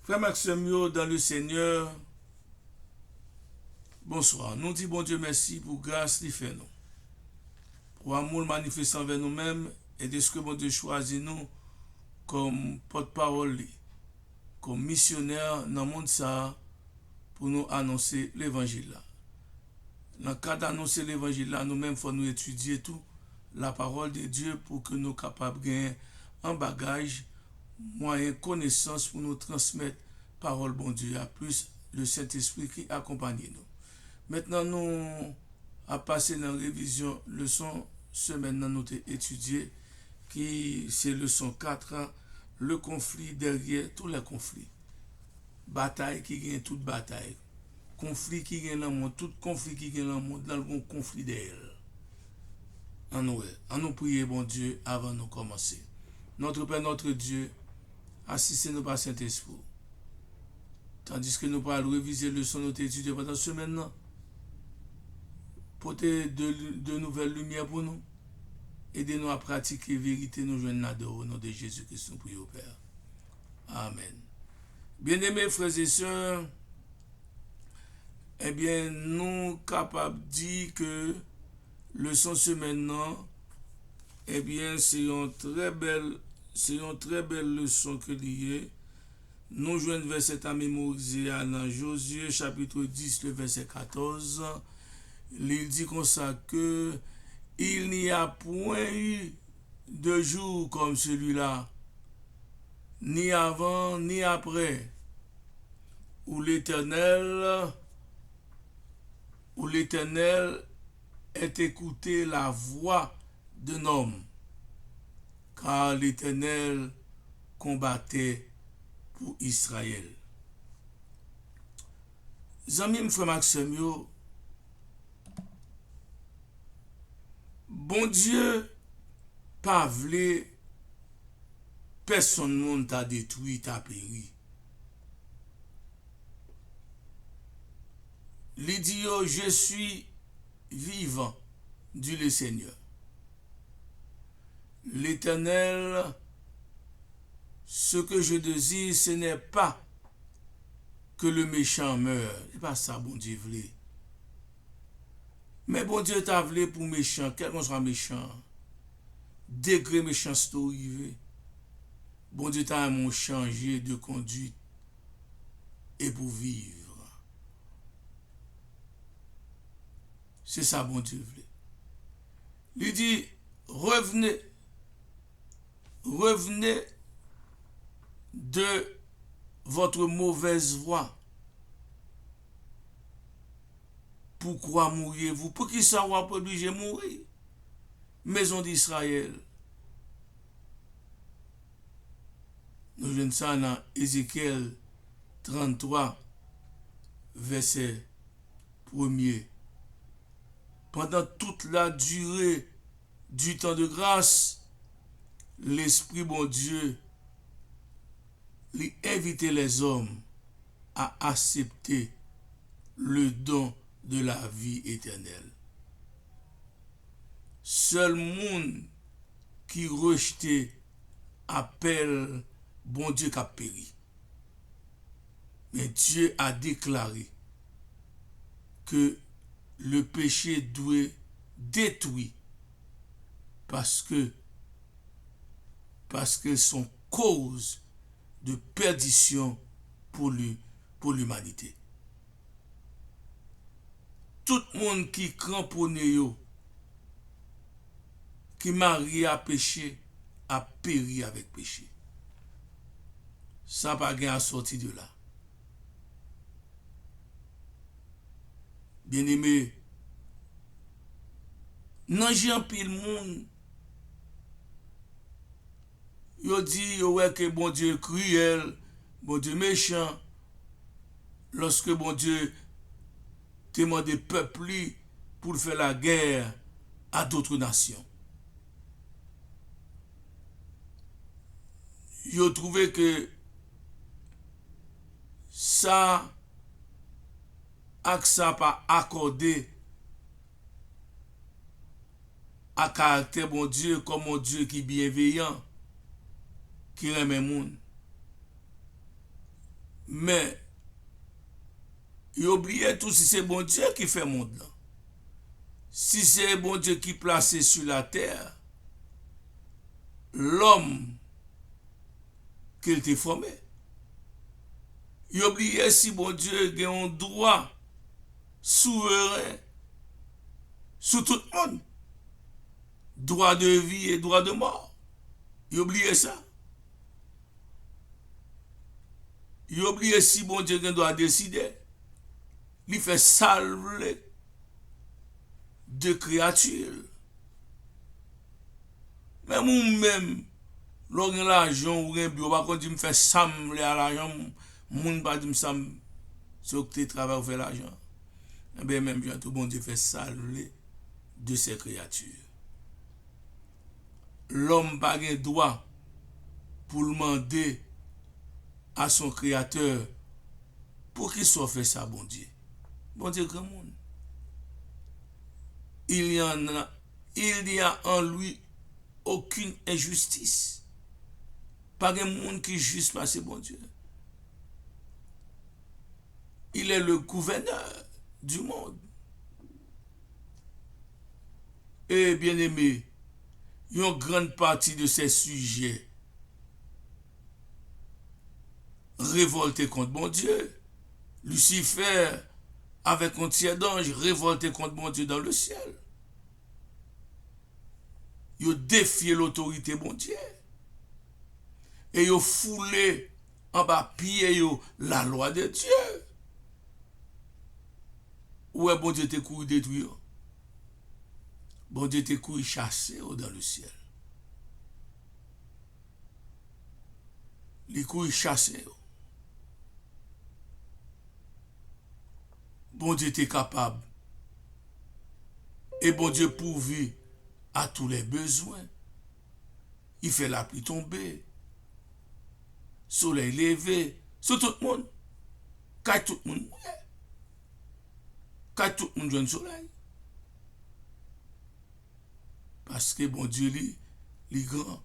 Frère Maxime, dans le Seigneur, bonsoir. Nous disons bon Dieu merci pour grâce qu'il fait nous. Pour amour manifestant envers nous-mêmes et de ce que bon Dieu choisit nous comme porte-parole, comme missionnaire dans le monde ça pour nous annoncer l'évangile là. Dans le cas d'annoncer l'évangile là, nous-mêmes, il faut nous étudier tout la parole de Dieu pour que nous soyons capables de gagner un bagage, moyen, connaissance pour nous transmettre parole bon Dieu à plus le Saint-Esprit qui accompagne nous. Maintenant, nous avons passé dans la révision leçon semaine nous avons étudié qui c'est leçon 4, le conflit derrière tous les conflits. Bataille qui gagne toute bataille. Conflit qui gagne dans le monde, tout conflit qui gagne dans le monde, dans le conflit derrière. En nous prier, bon Dieu, avant de commencer. Notre Père, notre Dieu, assistez-nous par Saint-Esprit. Tandis que nous parlons réviser le son notre étude pendant ce maintenant, porter de nouvelles lumières pour nous. Aidez-nous à pratiquer la vérité, nous joignons au nom de Jésus-Christ, nous prions au Père. Amen. Bien-aimés frères et sœurs, eh bien, nous sommes capables de dire que le son ce maintenant, eh bien, c'est une très belle leçon que liée. Nous jouons le verset à mémoriser dans Josué chapitre 10, le verset 14. Il dit comme ça que il n'y a point eu de jour comme celui-là, ni avant, ni après, où l'Éternel ait écouté la voix d'un homme, car l'Éternel combattait pour Israël. Zami frère Maxime, bon Dieu pas vle personne monde t'a détruit, t'a péri. Il dit je suis vivant, dit le Seigneur. L'Éternel, ce que je désire, ce n'est pas que le méchant meure. C'est pas ça, bon Dieu voulait. Mais bon Dieu t'a voulu pour méchant, quel qu'on soit méchant, degré méchanceté arrivé. Bon Dieu t'a changé de conduite et pour vivre. C'est ça, bon Dieu voulait. Il dit, revenez de votre mauvaise voie. Pourquoi mourriez-vous? Pour qui ça va obligé mourir? Maison d'Israël. Nous venons ça dans Ézéchiel 33, verset 1er. Pendant toute la durée du temps de grâce, l'Esprit bon Dieu lui invitait les hommes à accepter le don de la vie éternelle. Seul monde qui rejetait appelle bon Dieu qu'a péri. Mais Dieu a déclaré que le péché doit détruire parce que sont cause de perdition pour l'humanité. Tout le monde qui cramponne, qui marie à péché, a péri avec péché. Ça n'a pas à sortir de là. Bien-aimé, nan jan pile monde, yo dit ouais que bon Dieu cruel, bon Dieu méchant, lorsque bon Dieu demande peuple pour faire la guerre à d'autres nations. Yo trouvé que ça ça pas accordé à caractère bon Dieu comme un Dieu qui est bienveillant, qui aime le monde. Mais, il oublie tout si c'est bon Dieu qui fait monde là. Si c'est bon Dieu qui placé sur la terre, l'homme qu'il t'a formé. Il oublie si bon Dieu a un droit souverain sur tout le monde. Droit de vie et droit de mort. Il oublie ça. Il oublie si bon Dieu doit décider. Il fait salver de créatures. Même ou-même, lorsque l'argent ou un bureau, par contre, il me fait sembler à l'argent, moun pas dit sam sur que tu travailles faire l'argent. Eh bien, même bien, tout bon Dieu fait salver de ces créatures. L'homme n'a pas le droit pour demander à son créateur pour qu'il soit fait ça, bon Dieu. Bon Dieu, grand monde. Il y a en lui aucune injustice. Pas de monde qui est juste parce que bon Dieu. Il est le gouverneur du monde. Et bien aimé, une grande partie de ces sujets révoltés contre bon Dieu. Lucifer, avec un tiers d'ange, révolté contre bon Dieu dans le ciel. Ils ont défié l'autorité bon Dieu. Et ils ont foulé en bas pied la loi de Dieu. Où est bon Dieu te couille détruire? Bon Dieu te couille chasser dans le ciel. Les couilles chasser. Bon Dieu est capable. Et bon Dieu pourvu à tous les besoins. Il fait la pluie tomber. Soleil levé. Sur tout le monde. Quand tout le monde mourir. Quand tout le monde joue le soleil. Parce que bon Dieu, il est grand.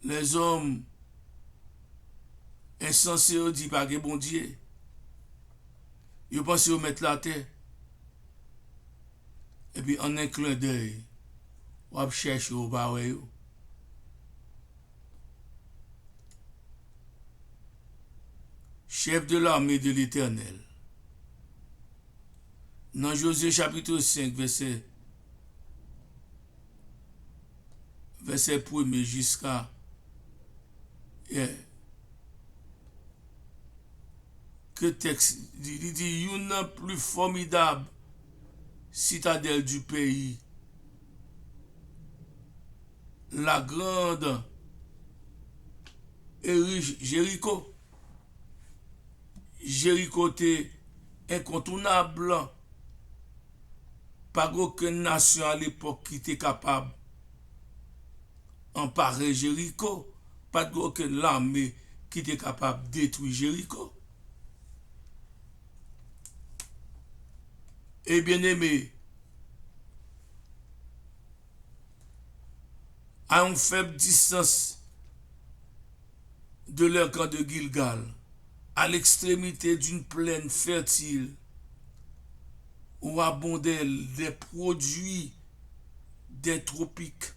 Les hommes insensés disent pas que bon Dieu. Ils pensent qu'ils mettent la terre. Et puis en un clin d'œil, on cherche au bas. Chef de l'armée de l'Éternel. Dans Josué chapitre 5, verset 1er jusqu'à que texte il dit une plus formidable citadelle du pays, la grande et riche Jéricho. Jéricho était incontournable. Pas aucune nation à l'époque qui était capable d'emparer Jéricho. Pas aucune armée qui était capable de détruire Jéricho. Et bien aimé, à une faible distance de leur camp de Gilgal, à l'extrémité d'une plaine fertile, où abondaient les produits des tropiques,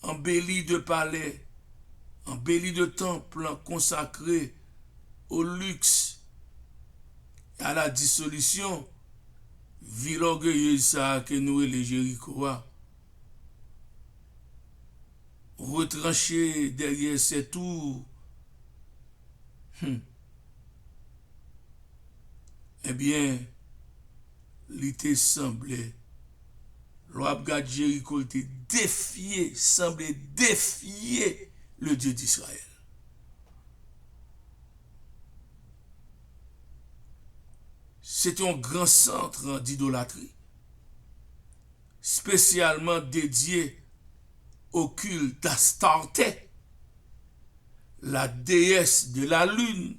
embellis de palais, embellis de temples consacrés au luxe et à la dissolution, ville orgueilleuse ça que nous les Jérichois, retranchés derrière ces tours, eh bien, l'été semblait, l'Ouabgad Jéricho était défié, semblait défier le Dieu d'Israël. C'était un grand centre d'idolâtrie, spécialement dédié au culte d'Astarté, la déesse de la lune.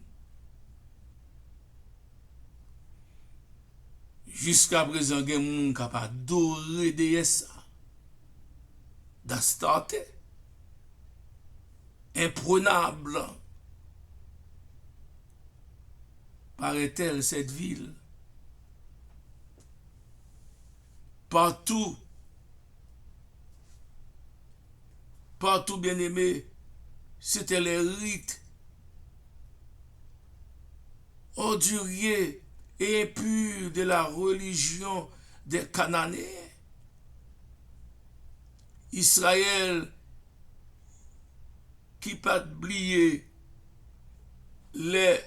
Jusqu'à présent, il y a des gens qui ont adoré déesse d'Astarté. imprenable paraît-elle cette ville. Partout, bien aimé, c'était les rites orduriers et impurs de la religion des Cananéens. Israël qui pas oublié les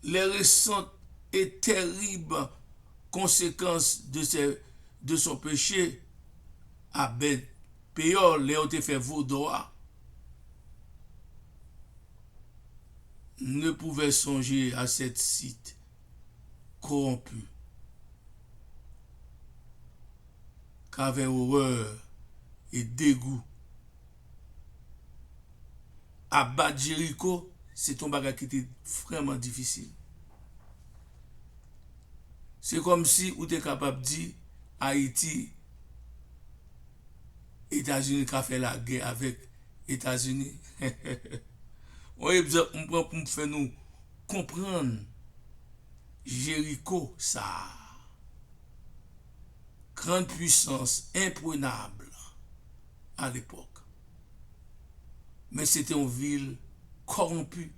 récentes et terribles conséquences de son péché à Ben Péor, les ont fait vaudois, ne pouvait songer à cette site corrompu, qu'avait horreur et dégoût. Abattre Jéricho, c'est un bagage qui était vraiment difficile. C'est comme si vous êtes capable de dire Haïti, États-Unis qui a fait la guerre avec États-Unis. On prend pour faire nous comprendre Jéricho, ça. Grande puissance imprenable à l'époque. Mais c'était une ville corrompue.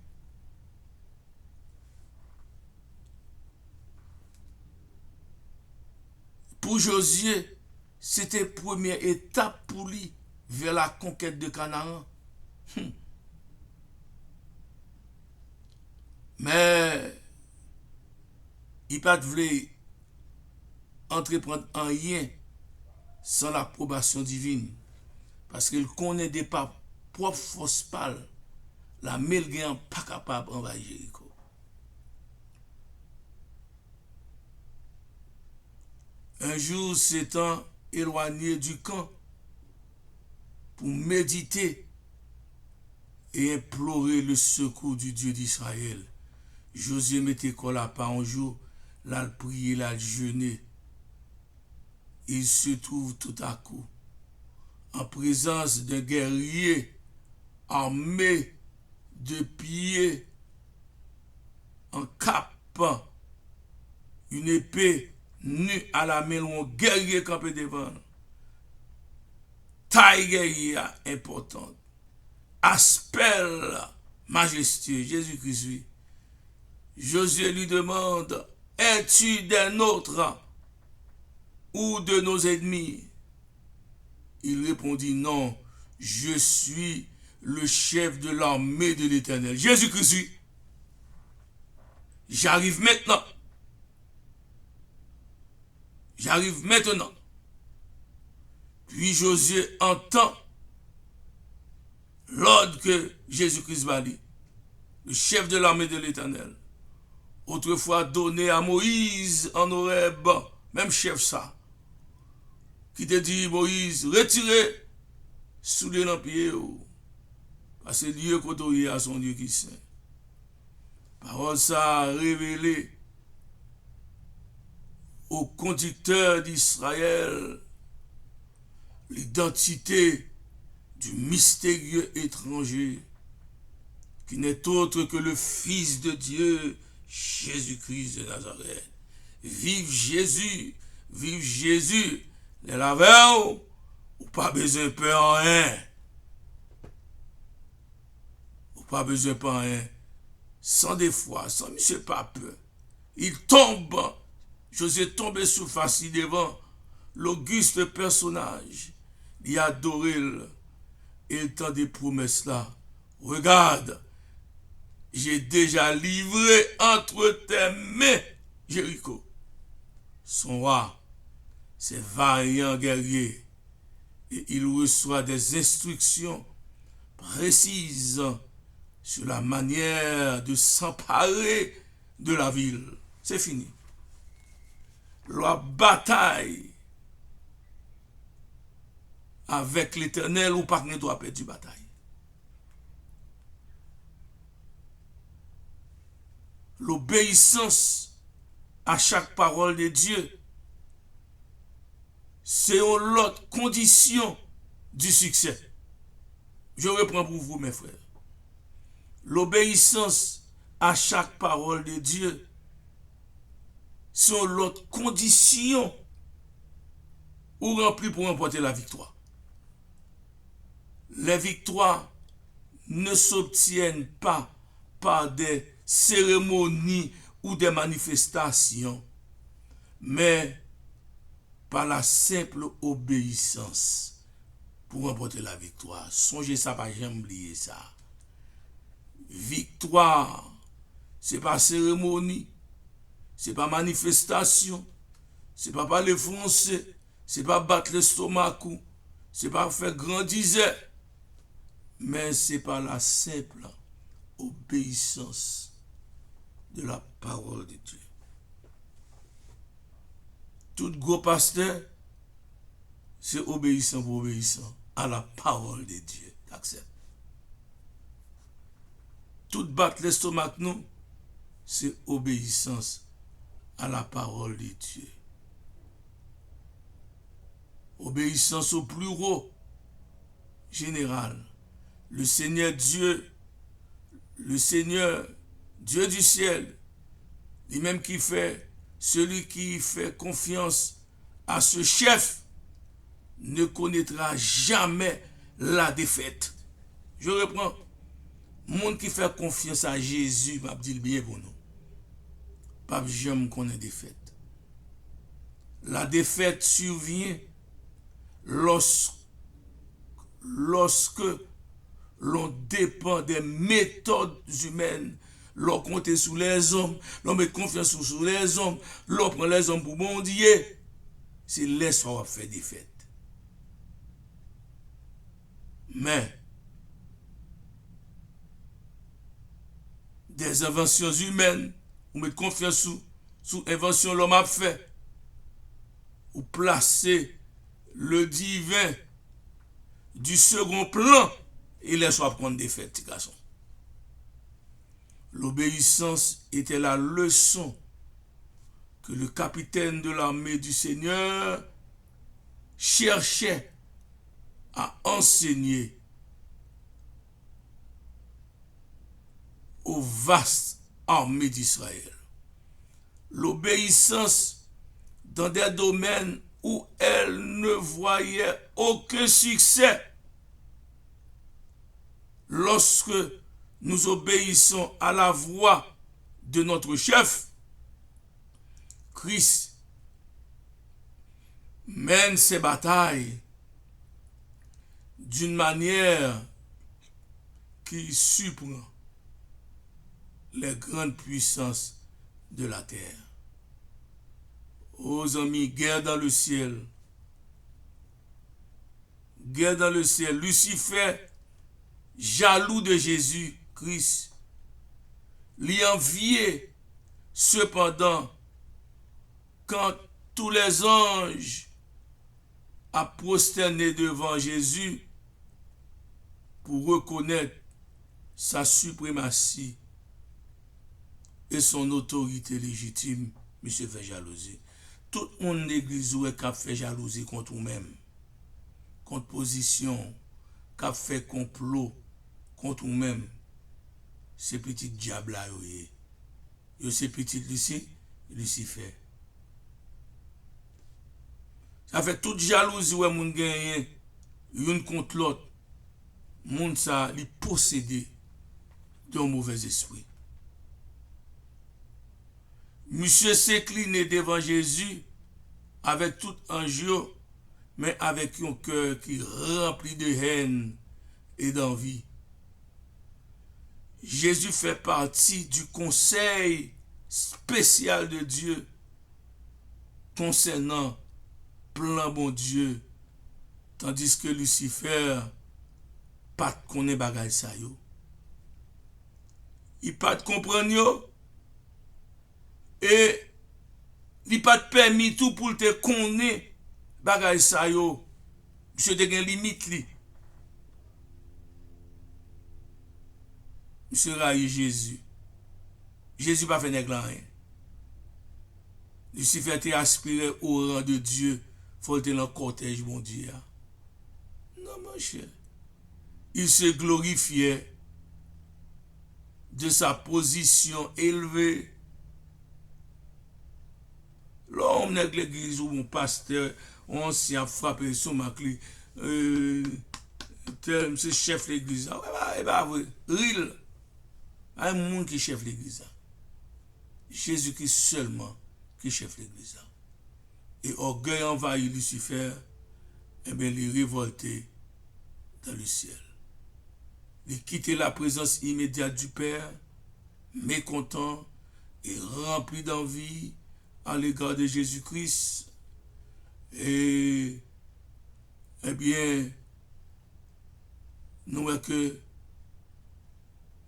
Pour Josué, c'était la première étape pour lui vers la conquête de Canaan. Mais il n'a pas voulu entreprendre en rien sans l'approbation divine. Parce qu'il connaît des pas propres forces pâles. La Melguin pas capable d'envahir Jéricho. Un jour, s'étant éloigné du camp pour méditer et implorer le secours du Dieu d'Israël, Josué mettait quoi là pas un jour, là prier, là jeûner. Il se trouve tout à coup en présence d'un guerrier armé de pieds, en capant une épée nue à la main, un guerrier campé devant. Taille guerrier importante. Aspect majestueux, Jésus-Christ. Josué lui demande, es-tu des nôtres ou de nos ennemis? Il répondit, non, je suis le chef de l'armée de l'Éternel. Jésus-Christ, j'arrive maintenant. J'arrive maintenant. Puis Josué entend l'ordre que Jésus-Christ va dire, le chef de l'armée de l'Éternel, autrefois donné à Moïse en Horeb, même chef ça, qui te dit, Moïse, retirez sous les lampiers, parce que Dieu côtoyé à son Dieu qui saint. Parole ça a révélé au conducteur d'Israël l'identité du mystérieux étranger qui n'est autre que le Fils de Dieu, Jésus-Christ de Nazareth. Vive Jésus, vive Jésus. Les laveurs, ou pas besoin de peur en rien. Ou pas besoin de peur en rien. Sans des fois, sans monsieur pas peur. Il tombe, Josué tombe sous face devant l'auguste personnage. Il adore et il tend des promesses là. Regarde, j'ai déjà livré entre tes mains Jéricho. Son roi, c'est vaillant guerrier. Et il reçoit des instructions précises sur la manière de s'emparer de la ville. C'est fini. La bataille avec l'Éternel ou pas ne doit perdre bataille. L'obéissance à chaque parole de Dieu, c'est l'autre condition du succès. Je reprends pour vous, mes frères. L'obéissance à chaque parole de Dieu sont l'autre condition ou remplie pour remporter la victoire. Les victoires ne s'obtiennent pas par des cérémonies ou des manifestations, mais par la simple obéissance pour remporter la victoire. Songez ça, pas jamais oublier ça. Victoire, c'est pas cérémonie, c'est pas manifestation, c'est pas parler français, c'est pas battre l'estomac, c'est pas faire grandiser, mais c'est par la simple obéissance de la parole de Dieu. Tout gros pasteur, c'est obéissant pour obéissant à la parole de Dieu. Accepte. Tout battre l'estomac, nous, c'est obéissance à la parole de Dieu. Obéissance au plus haut général. Le Seigneur Dieu, Dieu du ciel, lui-même qui fait, celui qui fait confiance à ce chef, ne connaîtra jamais la défaite. Je reprends. Monde qui fait confiance à Jésus, m'a dit bien pour nous. Pas jamais connaît défaite. La défaite survient lorsque l'on dépend des méthodes humaines, l'on compte sur les hommes, l'on met confiance sur les hommes, l'on prend les hommes pour bon Dieu, c'est là qu'on va faire défaite. Mais des inventions humaines, on met confiance sur invention l'homme a fait, ou placer le divin du second plan, et laisse à prendre des fêtes, petit garçon. L'obéissance était la leçon que le capitaine de l'armée du Seigneur cherchait à enseigner aux vastes armées d'Israël. L'obéissance dans des domaines où elle ne voyait aucun succès. Lorsque nous obéissons à la voix de notre chef, Christ mène ses batailles d'une manière qui surprend les grandes puissances de la terre. Ô amis, guerre dans le ciel. Guerre dans le ciel. Lucifer, jaloux de Jésus-Christ, lui enviait cependant quand tous les anges a prosterné devant Jésus pour reconnaître sa suprématie et son autorité légitime, monsieur fait jalousie. Tout le monde l'église qui a fait jalousie contre vous-même, contre position, qui a fait complot contre vous-même, c'est petit diable là, c'est petit Lucifer. Ça fait toute jalousie où moun gagne une contre l'autre. Moun ça li possédé d'un mauvais esprit. Monsieur s'incline devant Jésus avec tout enjeu, mais avec un cœur qui rempli de haine et d'envie. Jésus fait partie du conseil spécial de Dieu concernant plan bon Dieu, tandis que Lucifer pas connaît bagay sa yo. Il pas comprendre yo et il pas permis tout pour te connaître bagay sa yo. Monsieur te gen limite li. Monsieur raille Jésus. Jésus pas fait nèg rien. Lucifer te aspiré au rang de Dieu. Faut être dans le cortège, mon Dieu. Non, mon cher. il se glorifiait de sa position élevée. L'homme de l'église ou mon pasteur, on s'y a frappé sur ma clé. C'est chef de l'église. Et bah, vrai. Ril. Il y a un monde qui est chef de l'église. Jésus-Christ seulement qui est chef de l'église. Et orgueil envahit Lucifer, et bien il est révolté dans le ciel. Il quitte la présence immédiate du Père, mécontent et rempli d'envie à l'égard de Jésus-Christ. Et, eh bien, nous avons que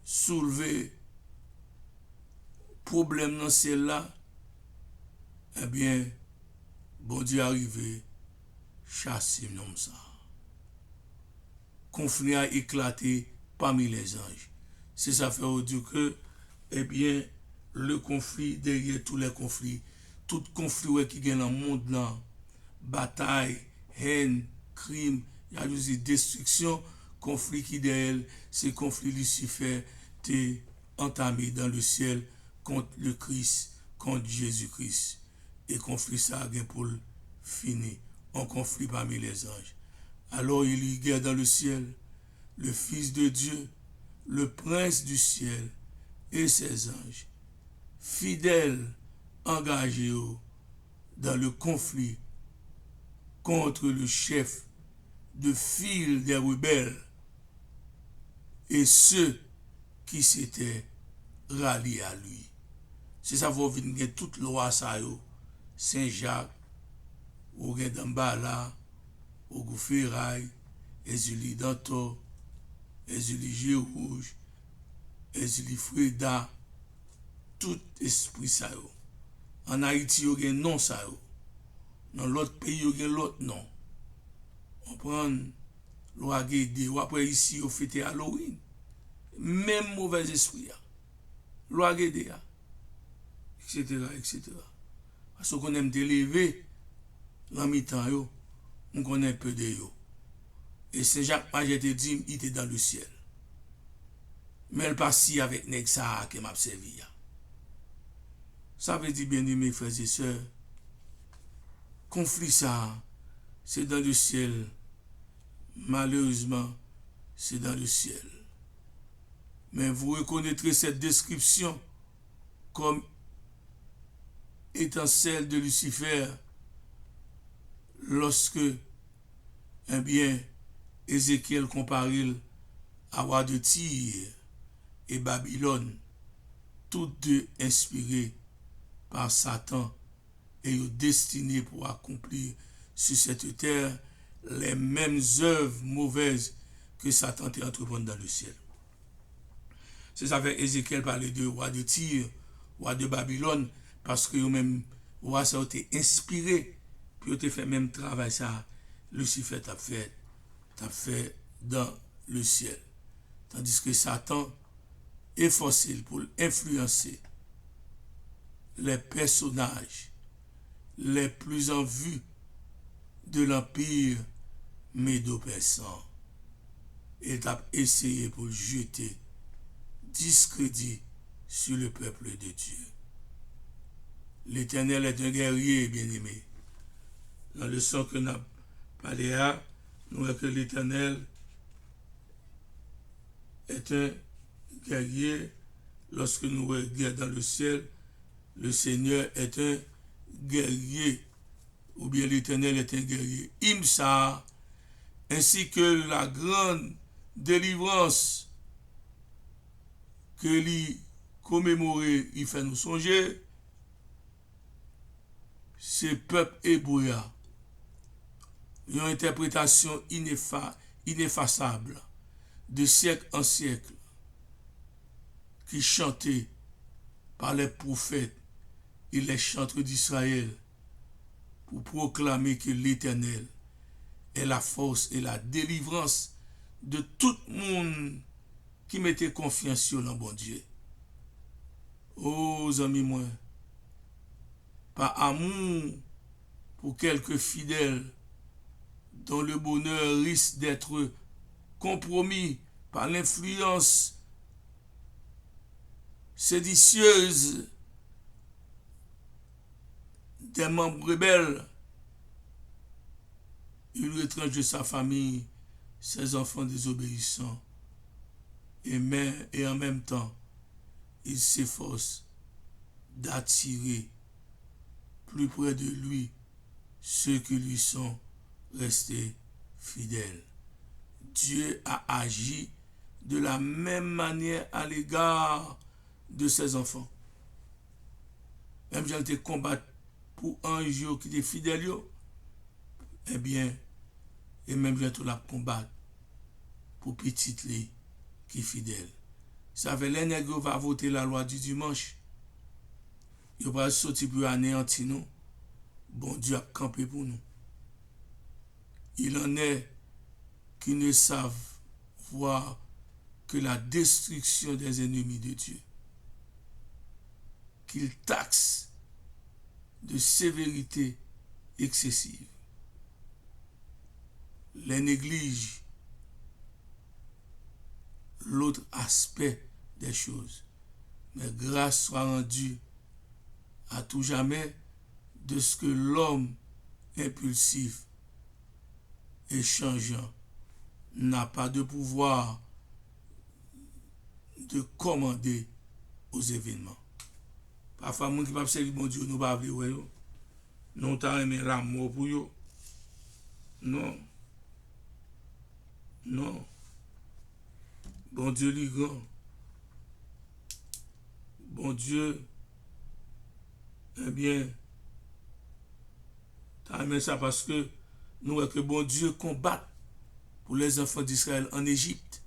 soulever problème dans celle-là, eh bien, bon Dieu arrivé, chasser comme ça. Conflit a éclaté parmi les anges. C'est ça fait dire que, eh bien, le conflit, derrière tous les conflits, tout conflit qui gagne dans le monde là, bataille, haine, crime, il y a juste destruction, conflit qui derrière, c'est conflit Lucifer, t'es entamé dans le ciel contre le Christ, contre Jésus-Christ. Et conflit ça a pour finir, en conflit parmi les anges. Alors il y guerre dans le ciel, le Fils de Dieu, le Prince du ciel et ses anges, fidèles, engagés dans le conflit contre le chef de file des rebelles et ceux qui s'étaient ralliés à lui. C'est ça vous venir toute loi ça yo, Saint-Jacques, ou Dambala, ou Gouferail, Ezuli Danto, Ezuli Gérouge, Ezuli Freda, tout esprit ça yo. En Haïti, il y a un nom ça yo. Dans l'autre pays, il y a l'autre nom. On prend loi guédé, ou après ici, on fête Halloween. Même mauvais esprit. Loi guédé, etc., etc. Parce qu'on aime d'élever dans mi-temps, on connaît un peu de yo. Et Saint-Jacques Majesté dit, il était dans le ciel. Mais elle passe avec Nexa qui m'a servi. Ça veut dire, bien aimés frères et sœurs, conflit ça, c'est dans le ciel. Malheureusement, c'est dans le ciel. Mais vous reconnaîtrez cette description comme étant celle de Lucifer lorsque, eh bien, Ézéchiel compare à roi de Tyr et Babylone, toutes deux inspirées par Satan et destinées pour accomplir sur cette terre les mêmes œuvres mauvaises que Satan t'a entreprendre dans le ciel. C'est ça fait Ézéchiel parler de roi de Tyr, roi de Babylone, parce que même roi ça a été inspiré, puis il a fait même travail ça, Lucifer t'a fait dans le ciel. Tandis que Satan est forcé pour influencer les personnages les plus en vue de l'empire médo-persan. Il a essayé pour jeter discrédit sur le peuple de Dieu. L'Éternel est un guerrier, bien-aimé. Dans le son que nous avons parlé à, nous voyons que l'Éternel est un guerrier. Lorsque nous regardons dans le ciel, le Seigneur est un guerrier, ou bien l'Éternel est un guerrier. Imsa, ainsi que la grande délivrance que lui commémorer, il fait nous songer, ce peuple hébreu une interprétation ineffaçable de siècle en siècle qui chantait par les prophètes et les chantres d'Israël pour proclamer que l'Éternel est la force et la délivrance de tout le monde qui mettait confiance sur le bon Dieu. Oh, amis moi, par amour pour quelques fidèles dont le bonheur risque d'être compromis par l'influence séditieuse des membres rebelles. Il retranche de sa famille ses enfants désobéissants et en même temps, il s'efforce d'attirer plus près de lui ceux qui lui sont restés fidèles. Dieu a agi de la même manière à l'égard de ses enfants. Même si elle était combattu pour un jour qui était fidèle, eh bien, et même bientôt la combattre pour petit les qui est fidèle. Ça fait les nègres va voter la loi du dimanche. Il va sortir pour anéantir nous. Bon Dieu a campé pour nous. Il en est qui ne savent voir que la destruction des ennemis de Dieu. Qu'il taxe de sévérité excessive. Les néglige l'autre aspect des choses. Mais grâce soit rendue à tout jamais de ce que l'homme impulsif et changeant n'a pas de pouvoir de commander aux événements. Parfois, les gens qui peuvent servir mon Dieu, nous ne pouvons pas vivre. Nous avons l'amour pour eux. Non. Non. Bon Dieu, lui grand. Bon Dieu, eh bien, t'as aimé ça parce que nous voyons que bon Dieu combat pour les enfants d'Israël en Égypte.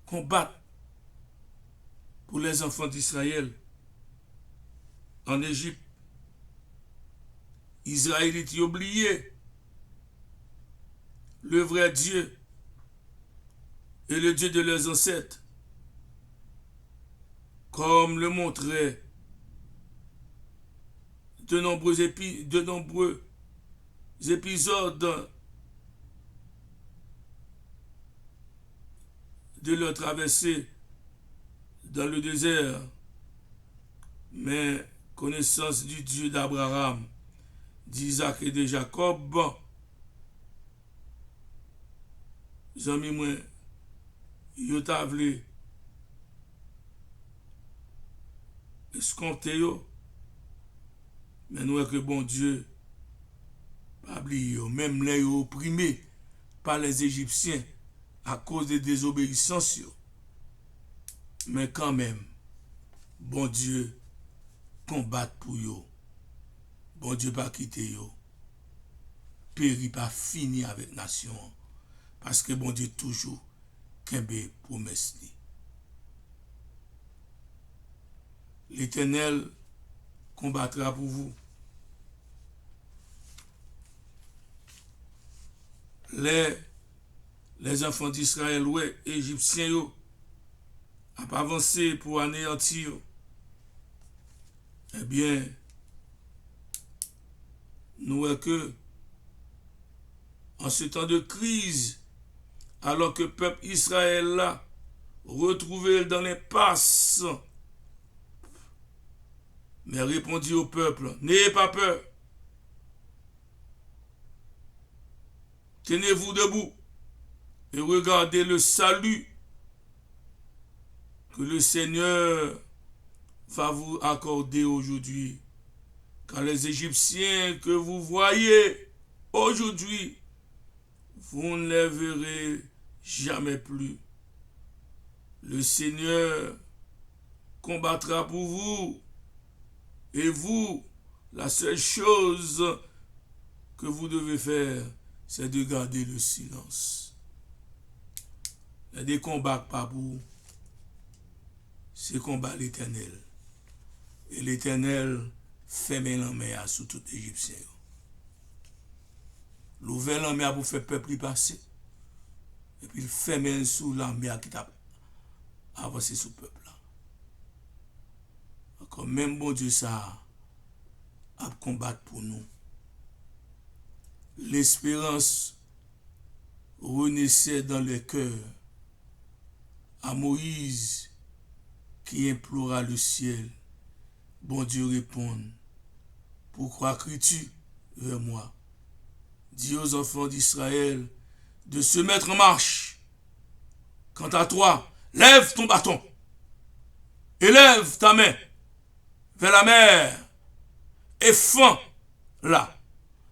Combat pour les enfants d'Israël en Égypte. Israélites oublié le vrai Dieu et le Dieu de leurs ancêtres, comme le montraient de nombreux épisodes de leur traversée dans le désert. Mais connaissance du Dieu d'Abraham, d'Isaac et de Jacob, amis moi, yo ta vle escompter yo, mais nous que bon Dieu pas oublié yo, même les opprimés par les Égyptiens à cause des désobéissances yo. Mais quand même, bon Dieu combat pour yo. Bon Dieu pas quitter yo. Péri pas fini avec nation. Parce que bon Dieu toujours kembe promesse li. L'Éternel combattra pour vous. Les enfants d'Israël, ouais, égyptiens, yo, a pas avancé pour anéantir. Eh bien, nous voyons que en ce temps de crise, alors que le peuple Israël là, retrouvé dans les passes, mais répondit au peuple, n'ayez pas peur. Tenez-vous debout et regardez le salut que le Seigneur va vous accorder aujourd'hui. Car les Égyptiens que vous voyez aujourd'hui, vous ne les verrez jamais plus. Le Seigneur combattra pour vous. Et vous, la seule chose que vous devez faire, c'est de garder le silence. Il y a des combats pas pour. C'est combat l'Éternel. Et l'Éternel ferme la mer sous tout Égyptien. L'ouvert la mer pour faire peuple y passer. Et puis il ferme sous la mer qui t'a avancé sous le peuple. Encore même bon Dieu ça a combattre pour nous. L'espérance renaissait dans les cœurs. À Moïse qui implora le ciel, bon Dieu répond, pourquoi cries-tu vers moi? Dis aux enfants d'Israël de se mettre en marche. Quant à toi, lève ton bâton, élève ta main vers la mer et fends-la.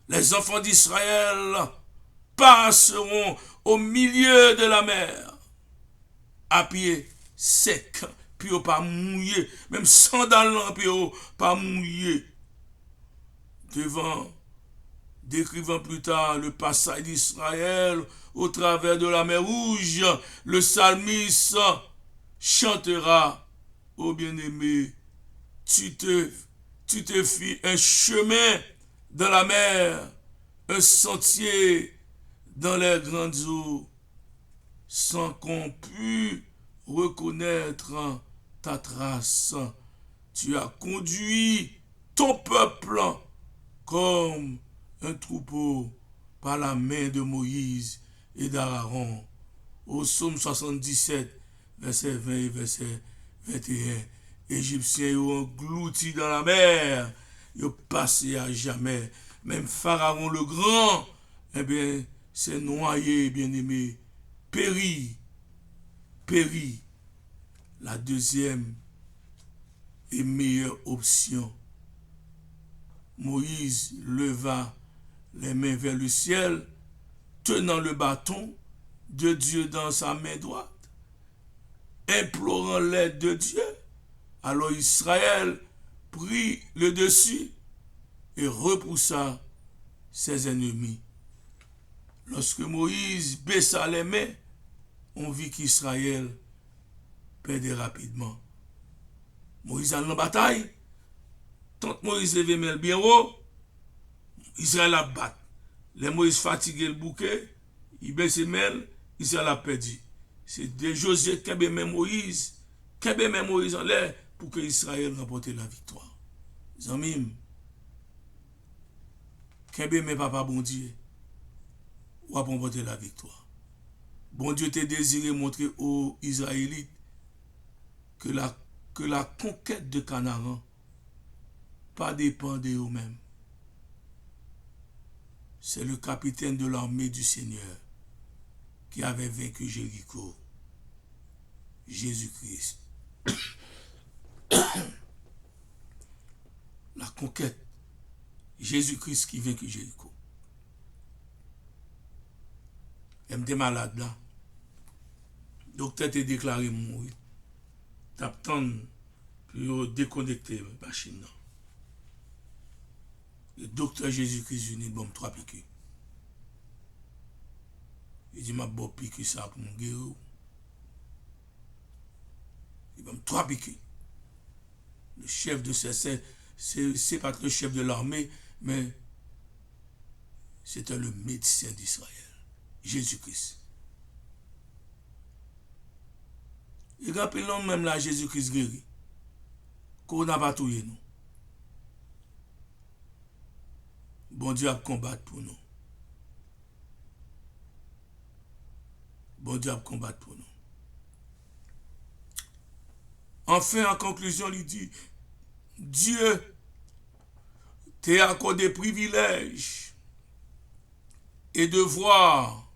Les enfants d'Israël passeront au milieu de la mer, à pied sec, puis pas mouillé, même sandales, puis pas mouillé. Décrivant plus tard le passage d'Israël au travers de la mer Rouge, le psalmiste chantera, ô bien-aimé, tu te fis un chemin dans la mer, un sentier dans les grandes eaux, sans qu'on pût reconnaître ta trace. Tu as conduit ton peuple comme un troupeau par la main de Moïse et d'Aaron. Au psaume 77, verset 20 et verset 21. Égyptiens ont englouti dans la mer, ils ont passé à jamais. Même Pharaon le grand, eh bien, c'est noyé, bien-aimé, périt. La deuxième et meilleure option. Moïse leva les mains vers le ciel, tenant le bâton de Dieu dans sa main droite, implorant l'aide de Dieu. Alors Israël prit le dessus et repoussa ses ennemis. Lorsque Moïse baissa les mains, on vit qu'Israël perdait rapidement. Moïse allait en bataille. Tant que Moïse levait le bien haut, Israël a battu. Les Moïse fatigué le bouquet, il baisse les mains, Israël a perdu. C'est de Josué qui a même Moïse en l'air pour que Israël remporte la victoire. Zamim, Kembe mais papa bon Dieu, ou a remporter la victoire. Bon Dieu t'a désiré montrer aux Israélites que la conquête de Canaan pas dépend d'eux-mêmes. C'est le capitaine de l'armée du Seigneur qui avait vaincu Jéricho, Jésus-Christ. La conquête, Jésus-Christ qui vaincu Jéricho. Elle était malade là. Le docteur t'a déclaré mourir. T'attends pour déconnecter la machine. Le docteur Jésus-Christ venu bon 3 piqûres. Il dit, ma bon piqûre ça pour mon guérir. Il bon 3 piqûres. Le chef de c'est pas le chef de l'armée, mais c'était le médecin d'Israël, Jésus-Christ. Et rappelons même là, Jésus-Christ guéri. Qu'on n'a pas tué nous. Bon Dieu a combattre pour nous. Bon Dieu a combattre pour nous. Enfin, en conclusion, il dit, Dieu t'a accordé privilège et devoir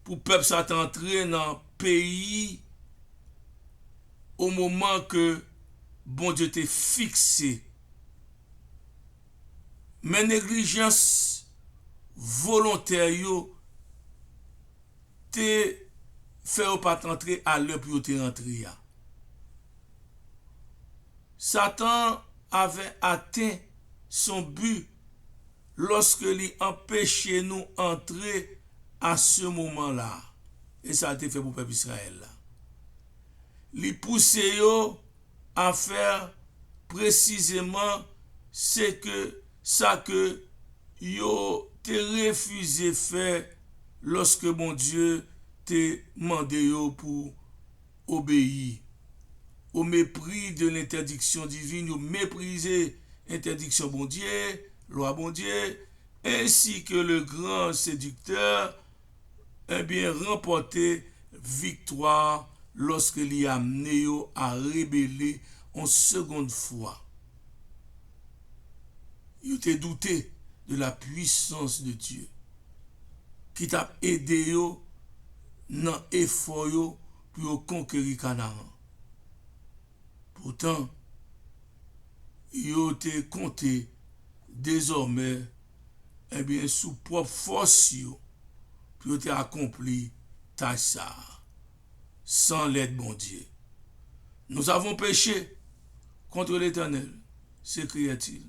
pour peuple ça entrer dans le pays au moment que bon Dieu t'a fixé. Mais négligence volontaire te fait pas entrer à l'heure pour te rentrer. Satan avait atteint son but lorsque il empêchait nous entrer à ce moment-là. Et ça a été fait pour le peuple Israël. Il poussait à faire précisément ce que yo te refusé faire lorsque mon Dieu te demandé pour obéir. Au mépris de l'interdiction divine, au mépriser l'interdiction bon Dieu, loi bon Dieu, ainsi que le grand séducteur, eh bien, remporté victoire lorsqu'il y a amené à rebeller en seconde fois. Il était douté de la puissance de Dieu qui t'a aidé dans l'effort pour conquérir Canaan. Pourtant, il était compté désormais eh bien, sous propre force pour accomplir tâche ça sans l'aide de Dieu. Nous avons péché contre l'Éternel, s'écria-t-il.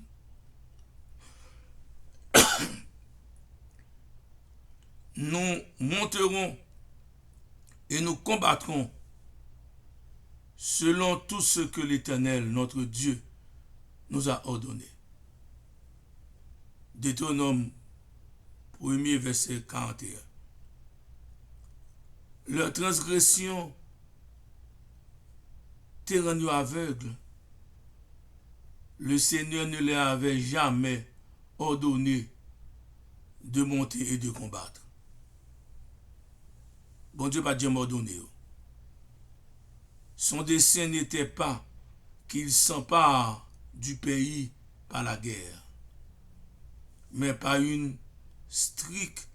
Nous monterons et nous combattrons selon tout ce que l'Éternel, notre Dieu, nous a ordonné. Deutéronome 1er verset 41. Leur transgression t'est rendue aveugle. Le Seigneur ne leur avait jamais ordonné de monter et de combattre. Bon Dieu pas déjà ordonné. Son dessein n'était pas qu'il s'empare du pays par la guerre, mais par une stricte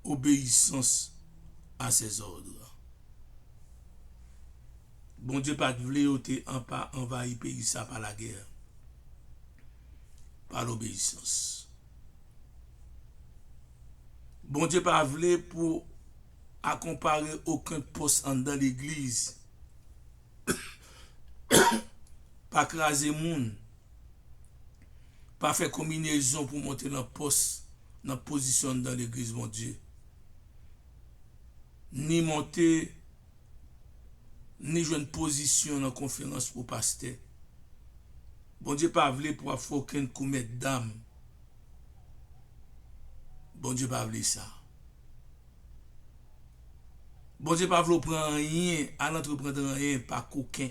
obéissance à ses ordres. Bon Dieu pas voulu envahir le pays ça par la guerre, par l'obéissance. Bon Dieu pas voulu pour accompagner aucun poste dans l'église, pas craser moun, pas faire combinaison pour monter dans poste, dans position dans l'église, mon Dieu. Ni monter, ni jouer une position dans la conférence pour pasteur. Bon Dieu pas voulu pour faire aucun coup de dame. Bon Dieu pas voulu ça. Bon Dieu pas voulu prendre rien, à l'entreprendre rien, pas coquin.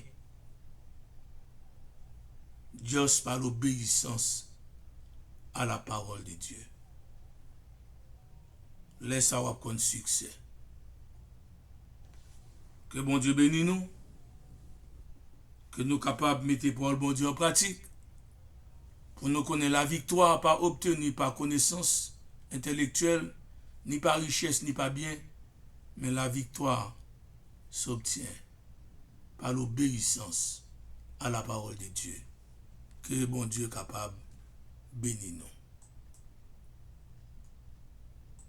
Juste par l'obéissance à la parole de Dieu. Laisse avoir qu'on succès. Que bon Dieu bénisse nous. Que nous capables de mettre pour le bon Dieu en pratique. Pour nous connaître la victoire, pas obtenue par connaissance intellectuelle, ni par richesse, ni par bien. Mais la victoire s'obtient par l'obéissance à la parole de Dieu. Que bon Dieu est capable de bénir nous.